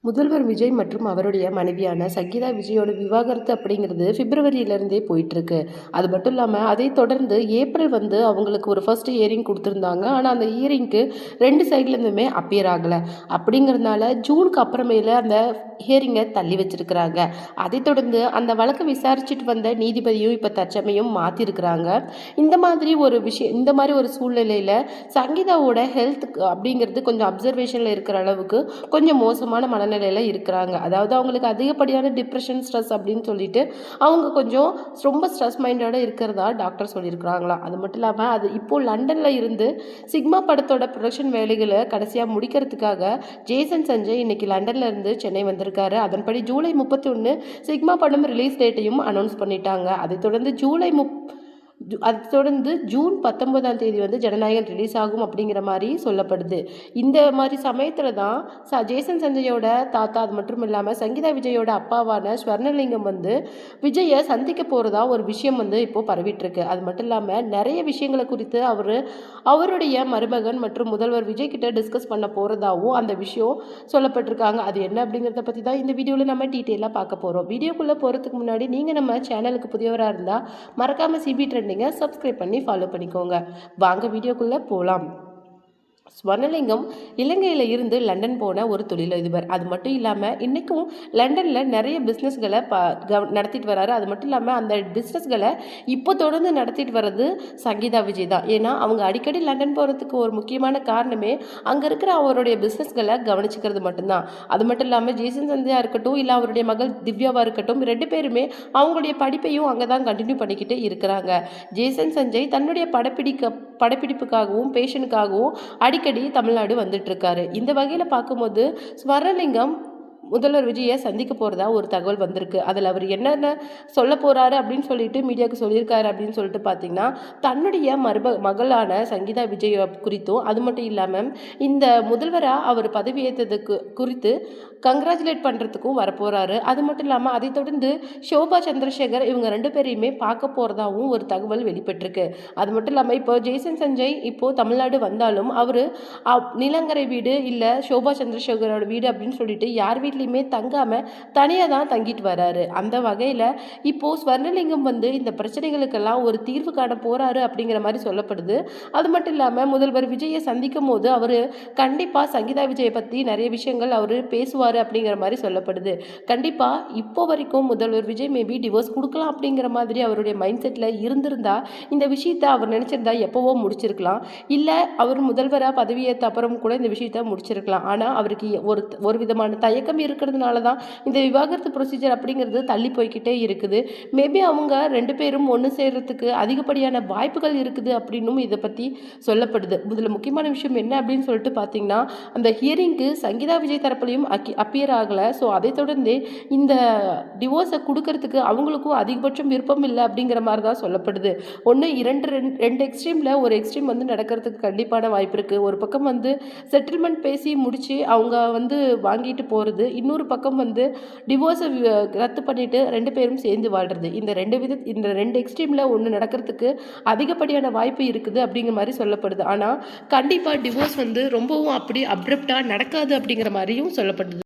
முதல்வர் விஜய் மற்றும் அவருடைய மனைவியான சங்கீதா விஜயோட விவாகரத்து அப்படிங்கிறது பிப்ரவரியிலேருந்தே போயிட்டுருக்கு. அது மட்டும் இல்லாமல் அதை தொடர்ந்து ஏப்ரல் அவங்களுக்கு ஒரு ஃபர்ஸ்ட் ஹியரிங் கொடுத்துருந்தாங்க. ஆனால் அந்த ஹியரிங்க்கு 2 சைட்லேருந்துமே அப்பியர் ஆகலை. அப்படிங்கிறதுனால ஜூனுக்கு அப்புறமேல அந்த ஹியரிங்கை தள்ளி வச்சிருக்கிறாங்க. அதை தொடர்ந்து அந்த வழக்கை விசாரிச்சுட்டு வந்த நீதிபதியும் இப்போ தற்சமயம் மாற்றிருக்கிறாங்க. இந்த மாதிரி ஒரு சூழ்நிலையில் சங்கீதாவோட ஹெல்த் அப்படிங்கிறது கொஞ்சம் அப்சர்வேஷனில் இருக்கிற அளவுக்கு கொஞ்சம் மோசமான மனநிலையில் இருக்கிறாங்க. அதாவது அவங்களுக்கு அதிகப்படியான டிப்ரெஷன், ஸ்ட்ரெஸ் அப்படின்னு சொல்லிட்டு அவங்க கொஞ்சம் ரொம்ப ஸ்ட்ரெஸ் மைண்டோட இருக்கிறதா டாக்டர் சொல்லியிருக்கிறாங்களாம். அது மட்டும் இல்லாமல் அது இப்போது லண்டனில் இருந்து சிக்மா படத்தோட ப்ரொடக்ஷன் வேலைகளை கடைசியாக முடிக்கிறதுக்காக ஜேசன் சஞ்சய் இன்னைக்கு லண்டன்ல இருந்து சென்னை வந்திருக்காரு. அதன்படி ஜூலை 31 சிக்மா படம் ரிலீஸ் டேட்டையும் அனௌன்ஸ் பண்ணிட்டாங்க. அதை தொடர்ந்து ஜூன் 19ஆம் தேதி ஜனநாயகன் ரிலீஸ் ஆகும் அப்படிங்கிற மாதிரி சொல்லப்படுது. இந்த மாதிரி சமயத்தில் தான் ஜேசன் சஞ்சயோட தாத்தா, அது மட்டும் இல்லாமல் சங்கீதா விஜயோட அப்பாவான ஸ்வர்ணலிங்கம் விஜயை சந்திக்க போகிறதா ஒரு விஷயம் இப்போ பரவிட்டுருக்கு. அது மட்டும் இல்லாமல் நிறைய விஷயங்களை குறித்து அவருடைய மருமகன் மற்றும் முதல்வர் விஜய் கிட்ட டிஸ்கஸ் பண்ண போகிறதாவும் அந்த விஷயம் சொல்லப்பட்டிருக்காங்க. அது என்ன அப்படிங்கிறத பற்றி தான் இந்த வீடியோவில் நம்ம டீட்டெயிலாக பார்க்க போகிறோம். வீடியோக்குள்ளே போகிறதுக்கு முன்னாடி நீங்கள் நம்ம சேனலுக்கு புதியவராக இருந்தால் மறக்காமல் சிபி ட்ரெண்டிங்கை சப்ஸ்கிரைப் பண்ணி ஃபாலோ பண்ணிக்கோங்க. வாங்க வீடியோக்குள்ளே போகலாம். ஸ்வர்ணலிங்கம் இலங்கையில் இருந்து லண்டன் போன ஒரு தொழிலதிபர். அது மட்டும் இல்லாமல் இன்றைக்கும் லண்டனில் நிறைய பிஸ்னஸ்களை நடத்திட்டு வராரு. அது மட்டும் இல்லாமல் அந்த பிஸ்னஸ்களை இப்போ தொடர்ந்து நடத்திட்டு வர்றது சங்கீதா விஜய் தான். ஏன்னா அவங்க அடிக்கடி லண்டன் போகிறதுக்கு ஒரு முக்கியமான காரணமே அங்கே இருக்கிற அவருடைய பிஸ்னஸ்களை கவனிச்சுக்கிறது மட்டும்தான். அது மட்டும் இல்லாமல் ஜேசன் சந்தியா இருக்கட்டும், இல்லை அவருடைய மகள் திவ்யாவாக இருக்கட்டும், 2 பேருமே அவங்களுடைய படிப்பையும் அங்கே தான் கண்டினியூ பண்ணிக்கிட்டு இருக்கிறாங்க. ஜேசன் சஞ்சய் தன்னுடைய படப்பிடிப்புக்காகவும் பேஷனுக்காகவும் அடிக்கடி தமிழ்நாடு வந்துட்டு இருக்காரு. இந்த வகையில் பார்க்கும்போது ஸ்வர்ணலிங்கம் முதல்வர் விஜயை சந்திக்க போகிறதா ஒரு தகவல் வந்திருக்கு. அதில் அவர் என்னென்ன சொல்ல போகிறாரு அப்படின்னு சொல்லிட்டு மீடியாவுக்கு சொல்லியிருக்காரு அப்படின்னு சொல்லிட்டு பார்த்தீங்கன்னா, தன்னுடைய மகளான சங்கீதா விஜய் குறித்தும், அது மட்டும் இல்லாமல் இந்த முதல்வராக அவர் பதவியேற்றதுக்கு குறித்து கங்க்ராச்சுலேட் பண்ணுறதுக்கும் வரப்போகிறாரு. அது மட்டும் இல்லாமல் அதை தொடர்ந்து ஷோபா சந்திரசேகர் இவங்க 2 பேரையுமே பார்க்க போகிறதாவும் ஒரு தகவல் வெளிப்பட்டிருக்கு. அது மட்டும் இல்லாமல் இப்போ ஜேசன் சஞ்சய் இப்போது தமிழ்நாடு வந்தாலும் அவர் நிலங்கரை வீடு இல்லை ஷோபா சந்திரசேகரோட வீடு அப்படின்னு சொல்லிட்டு யார் வீட்லையுமே தங்காமல் தனியாக தான் தங்கிட்டு வராரு. அந்த வகையில் இப்போது ஸ்வர்ணலிங்கம் இந்த பிரச்சனைகளுக்கெல்லாம் ஒரு தீர்வு காண போகிறாரு அப்படிங்கிற மாதிரி சொல்லப்படுது. அது மட்டும் இல்லாமல் முதல்வர் விஜயை சந்திக்கும் போது அவர் கண்டிப்பாக சங்கீதா விஜயை பற்றி நிறைய விஷயங்கள் அவர் பேசுவார் அப்படிங்கிற மாதிரி சொல்லப்படுது. கண்டிப்பாக இப்போ வரைக்கும் முதல்வர் விஜய் மேபி டிவோர்ஸ் கொடுக்கலாம் அப்படிங்கிற மாதிரி அவருடைய மைண்ட் செட்டில் இருந்திருந்தா இந்த விஷயத்தை அவர் நினச்சிருந்தா எப்போவோ முடிச்சிருக்கலாம். இல்லை அவர் முதல்வராக பதவியேற்ற அப்புறம் கூட இந்த விஷயத்தை முடிச்சிருக்கலாம். ஆனால் அவருக்கு ஒரு விதமான தயக்கம் இருக்கிறதுனால தான் இந்த விவாகரத்து ப்ரொசீஜர் அப்படிங்கிறது தள்ளி போய்கிட்டே இருக்குது. மேபி அவங்க 2 பேரும் ஒன்று சேர்றதுக்கு அதிகப்படியான வாய்ப்புகள் இருக்குது அப்படின்னும் இதை பற்றி சொல்லப்படுது. இதில் முக்கியமான விஷயம் என்ன அப்படின்னு சொல்லிட்டு பார்த்தீங்கன்னா, அந்த ஹியரிங்க்கு சங்கீதா விஜய் தரப்புலையும் அப்பியர் ஆகலை. ஸோ அதை தொடர்ந்து இந்த டிவோர்ஸை கொடுக்கறதுக்கு அவங்களுக்கும் அதிகபட்சம் விருப்பம் இல்லை அப்படிங்கிற மாதிரி தான் சொல்லப்படுது. ஒன்று ரெண்டு எக்ஸ்ட்ரீமில் ஒரு எக்ஸ்ட்ரீம் நடக்கிறதுக்கு கண்டிப்பான வாய்ப்பு இருக்குது. ஒரு பக்கம் செட்டில்மெண்ட் பேசி முடித்து அவங்க வாங்கிட்டு போகிறது, இன்னொரு பக்கம் டிவோர்ஸை ரத்து பண்ணிவிட்டு 2 பேரும் சேர்ந்து வாழ்கிறது. இந்த ரெண்டு எக்ஸ்ட்ரீமில் ஒன்று நடக்கிறதுக்கு அதிகப்படியான வாய்ப்பு இருக்குது அப்படிங்கிற மாதிரி சொல்லப்படுது. ஆனால் கண்டிப்பாக டிவோர்ஸ் ரொம்பவும் அப்படி அப்ரப்டாக நடக்காது அப்படிங்கிற மாதிரியும் சொல்லப்படுது.